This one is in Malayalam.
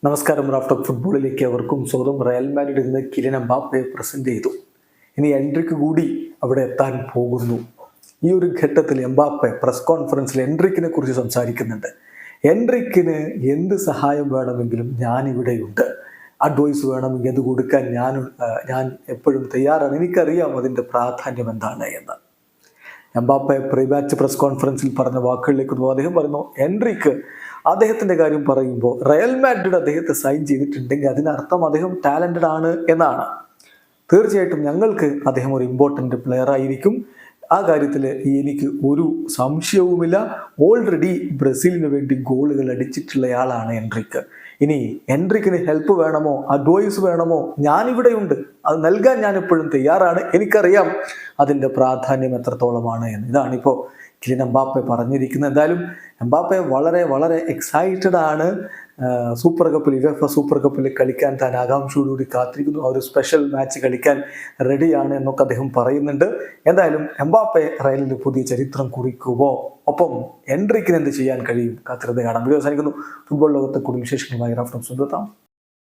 നമസ്കാരം. റാഫ്റ്റർ ഫുട്ബോളിലേക്ക് അവർക്കും സ്വന്തം. റയൽ മാഡ്രിഡ് ഇന്ന് കിലിയൻ എംബാപ്പയെ പ്രസന്റ് ചെയ്തു. ഇനി എൻട്രിക്ക് കൂടി അവിടെ എത്താൻ പോകുന്നു. ഈ ഒരു ഘട്ടത്തിൽ എംബാപ്പെ പ്രസ് കോൺഫറൻസിൽ എൻട്രിക്കിനെ കുറിച്ച് സംസാരിക്കുന്നുണ്ട്. എൻട്രിക്കിന് എന്ത് സഹായം വേണമെങ്കിലും ഞാനിവിടെയുണ്ട്. അഡ്വൈസ് വേണമെങ്കിൽ അത് കൊടുക്കാൻ ഞാൻ എപ്പോഴും തയ്യാറാണ്. എനിക്കറിയാം അതിൻ്റെ പ്രാധാന്യം എന്താണ് എന്ന്. എംബാപ്പെ പ്രീ മാച്ച് പ്രസ് കോൺഫറൻസിൽ പറഞ്ഞ വാക്കുകളിലേക്ക് അദ്ദേഹം പറഞ്ഞു, എൻട്രിക്ക് അദ്ദേഹത്തിൻ്റെ കാര്യം പറയുമ്പോൾ റയൽ മാഡ്രിഡ് അദ്ദേഹത്തെ സൈൻ ചെയ്തിട്ടുണ്ടെങ്കിൽ അതിനർത്ഥം അദ്ദേഹം ടാലൻറ്റഡ് ആണ് എന്നാണ്. തീർച്ചയായിട്ടും ഞങ്ങൾക്ക് അദ്ദേഹം ഒരു ഇമ്പോർട്ടൻ്റ് പ്ലെയർ ആയിരിക്കും. ആ കാര്യത്തിൽ എനിക്ക് ഒരു സംശയവുമില്ല. ഓൾറെഡി ബ്രസീലിന് വേണ്ടി ഗോളുകൾ അടിച്ചിട്ടുള്ളയാളാണ് എൻട്രിക്ക്. ഇനി എൻട്രിക്കിന് ഹെൽപ്പ് വേണമോ, അഡ്വൈസ് വേണമോ, ഞാനിവിടെയുണ്ട്. അത് നൽകാൻ ഞാൻ എപ്പോഴും തയ്യാറാണ്. എനിക്കറിയാം അതിൻ്റെ പ്രാധാന്യം എത്രത്തോളമാണ് എന്ന്. ഇതാണിപ്പോൾ കിലിയൻ എംബാപ്പെ പറഞ്ഞിരിക്കുന്നത്. എന്തായാലും എംബാപ്പെ വളരെ വളരെ എക്സൈറ്റഡ് ആണ്. സൂപ്പർ കപ്പിൽ, യുവേഫ സൂപ്പർ കപ്പിൽ കളിക്കാൻ താൻ ആകാംക്ഷയോടുകൂടി കാത്തിരിക്കുന്നു. ഒരു സ്പെഷ്യൽ മാച്ച് കളിക്കാൻ റെഡിയാണ് എന്നൊക്കെ അദ്ദേഹം പറയുന്നുണ്ട്. എന്തായാലും എംബാപ്പെ റയലിൽ പുതിയ ചരിത്രം കുറിക്കുമോ, ഒപ്പം എൻട്രിക്കിന് എന്ത് ചെയ്യാൻ കഴിയും, കാത്തിരുന്ന് കാണാം. വീഡിയോ അവസാനിക്കുന്നു. ഫുട്ബോൾ ലോകത്തെ കൂടുതൽ വിശേഷങ്ങളുമായി റാഫ്റ്റർ സ്വന്തം.